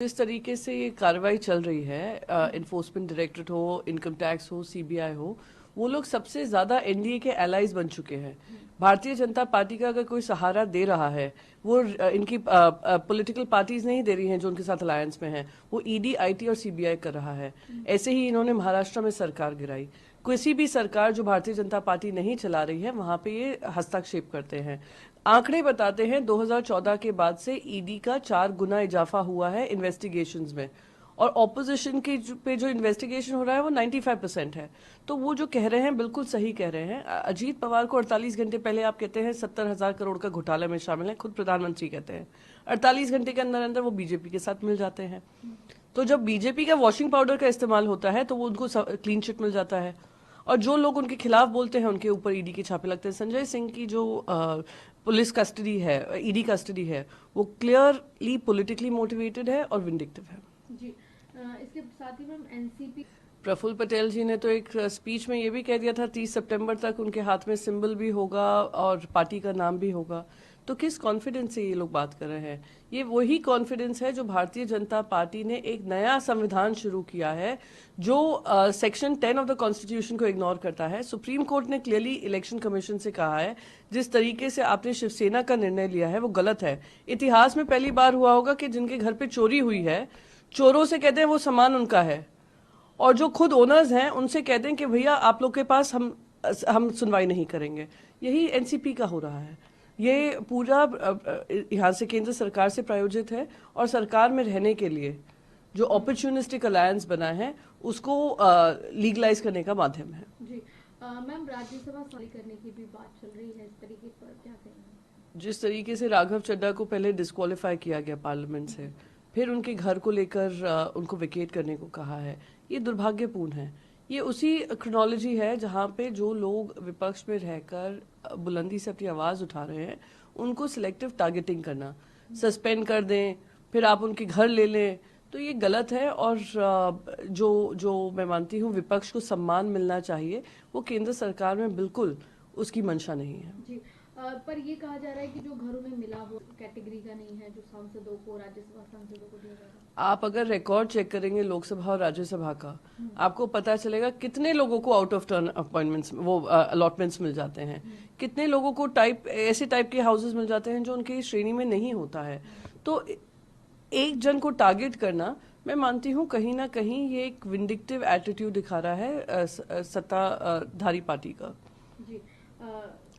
जिस तरीके से ये कार्रवाई चल रही है, इन्फोर्समेंट डायरेक्टरेट हो, इनकम टैक्स हो, सीबीआई हो, वो लोग सबसे ज्यादा एनडीए के एलाइज बन चुके हैं। भारतीय जनता पार्टी का अगर कोई सहारा दे रहा है, वो इनकी पॉलिटिकल पार्टीज नहीं दे रही हैं जो उनके साथ अलायंस में हैं, वो ईडी, आईटी और सीबीआई कर रहा है। ऐसे ही इन्होंने महाराष्ट्र में सरकार गिराई। किसी भी सरकार जो भारतीय जनता पार्टी नहीं चला रही है, वहां पे ये हस्तक्षेप करते हैं। आंकड़े बताते हैं 2014 के बाद से ईडी का 4 गुना इजाफा हुआ है इन्वेस्टिगेशंस में, और ऑपोजिशन के पे जो इन्वेस्टिगेशन हो रहा है वो 95% है। तो वो जो कह रहे हैं बिल्कुल सही कह रहे हैं। अजीत पवार को 48 घंटे पहले आप कहते हैं 70,000 करोड़ का घोटाला में शामिल है, खुद प्रधानमंत्री कहते हैं। 48 घंटे के अंदर अंदर वो बीजेपी के साथ मिल जाते हैं। तो जब बीजेपी का वॉशिंग पाउडर का इस्तेमाल होता है तो वो उनको क्लीन चिट मिल जाता है, और जो लोग उनके खिलाफ बोलते हैं उनके ऊपर ईडी के छापे लगते हैं। संजय सिंह की जो पुलिस कस्टडी है, ईडी कस्टडी है, वो क्लियरली पॉलिटिकली मोटिवेटेड है और विंडिक्टिव है। जी, इसके साथ ही मैम एनसीपी प्रफुल्ल पटेल जी ने तो एक स्पीच में ये भी कह दिया था 30 सितंबर तक उनके हाथ में सिंबल भी होगा और पार्टी का नाम भी होगा। तो किस कॉन्फिडेंस से ये लोग बात कर रहे हैं? ये वही कॉन्फिडेंस है जो भारतीय जनता पार्टी ने एक नया संविधान शुरू किया है, जो सेक्शन 10 ऑफ द कॉन्स्टिट्यूशन को इग्नोर करता है। सुप्रीम कोर्ट ने क्लियरली इलेक्शन कमीशन से कहा है, जिस तरीके से आपने शिवसेना का निर्णय लिया है वो गलत है। इतिहास में पहली बार हुआ होगा कि जिनके घर पे चोरी हुई है, चोरों से कहते हैं वो सामान उनका है, और जो खुद ओनर्स हैं उनसे कहते हैं कि भैया आप लोग के पास हम सुनवाई नहीं करेंगे। यही एनसीपी का हो रहा है। ये पूरा यहाँ से केंद्र सरकार से प्रायोजित है, और सरकार में रहने के लिए जो अपॉर्चुनिस्टिक अलायंस बना है उसको लीगलाइज करने का माध्यम है। जी मैम, राज्यसभा खाली करने की भी बात चल रही है, इस तरीके पर क्या कहेंगे? जिस तरीके से राघव चड्ढा को पहले डिस्क्वालीफाई किया गया पार्लियामेंट से, फिर उनके घर को लेकर उनको विकेट करने को कहा है, ये दुर्भाग्यपूर्ण है। ये उसी क्रोनोलॉजी है जहाँ पे जो लोग विपक्ष में रहकर बुलंदी से अपनी आवाज़ उठा रहे हैं उनको सिलेक्टिव टारगेटिंग करना, सस्पेंड कर दें, फिर आप उनके घर ले लें, तो ये गलत है। और जो मैं मानती हूँ विपक्ष को सम्मान मिलना चाहिए, वो केंद्र सरकार में बिल्कुल उसकी मंशा नहीं है। जी, पर ये कहा जा रहा है कि जो घरों में मिला वो कैटेगरी का नहीं है, जो सांसदों को, राज्यसभा सांसदों को दिया जाएगा। आप अगर रिकॉर्ड चेक करेंगे लोकसभा और राज्यसभा का, आपको पता चलेगा कितने लोगों को आउट ऑफ टर्न अपॉइंटमेंट्स, वो अलॉटमेंट्स मिल जाते हैं, कितने लोगों को ऐसे टाइप के हाउसेस मिल जाते हैं जो उनकी श्रेणी में नहीं होता है। तो एक जन को टारगेट करना, मैं मानती हूँ कहीं ना कहीं ये एक विंडिक्टिव एटीट्यूड दिखा रहा है सत्ताधारी पार्टी का। जी,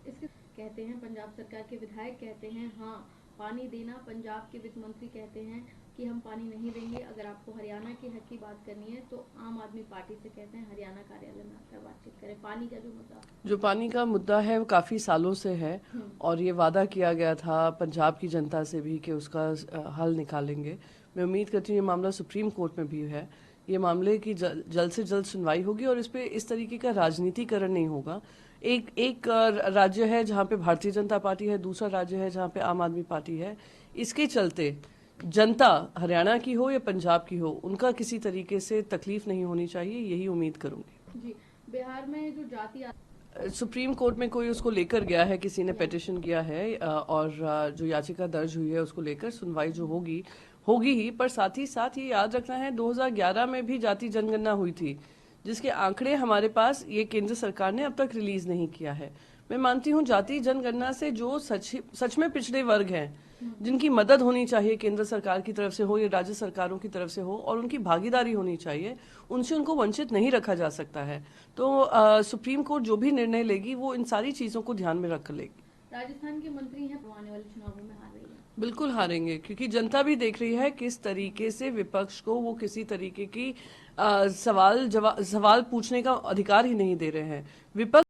इसके कहते हैं पंजाब सरकार के विधायक कहते हैं हाँ पानी देना, पंजाब के वित्त मंत्री कहते हैं कि हम पानी नहीं देंगे। अगर आपको हरियाणा के हक की बात करनी है तो आम आदमी पार्टी से कहते हैं हरियाणा कार्यालय में आकर बातचीत करें। पानी का जो पानी का मुद्दा है वो काफी सालों से है, और ये वादा किया गया था पंजाब की जनता से भी कि उसका हल निकालेंगे। मैं उम्मीद करती हूँ ये मामला सुप्रीम कोर्ट में भी है, ये मामले की जल्द से जल्द सुनवाई होगी और इस पे इस तरीके का राजनीतिकरण नहीं होगा। एक राज्य है जहाँ पे भारतीय जनता पार्टी है, दूसरा राज्य है जहाँ पे आम आदमी पार्टी है। इसके चलते जनता हरियाणा की हो या पंजाब की हो, उनका किसी तरीके से तकलीफ नहीं होनी चाहिए, यही उम्मीद करूंगी। जी, बिहार में जो जाति सुप्रीम कोर्ट में कोई उसको लेकर गया है, किसी ने पिटीशन किया है, और जो याचिका दर्ज हुई है उसको लेकर सुनवाई जो होगी ही। पर साथ ही साथ ये याद रखना है 2011 में भी जाति जनगणना हुई थी, जिसके आंकड़े हमारे पास ये केंद्र सरकार ने अब तक रिलीज नहीं किया है। मैं मानती हूँ जाति जनगणना से जो सच में पिछड़े वर्ग हैं, जिनकी मदद होनी चाहिए केंद्र सरकार की तरफ से हो या राज्य सरकारों की तरफ से हो, और उनकी भागीदारी होनी चाहिए, उनसे उनको वंचित नहीं रखा जा सकता है। तो सुप्रीम कोर्ट जो भी निर्णय लेगी वो इन सारी चीजों को ध्यान में रख लेगी। राजस्थान के मंत्री हैं, आने वाले चुनावों में हार रही है। बिल्कुल हारेंगे, क्योंकि जनता भी देख रही है किस तरीके से विपक्ष को वो किसी तरीके की सवाल पूछने का अधिकार ही नहीं दे रहे हैं। विपक्ष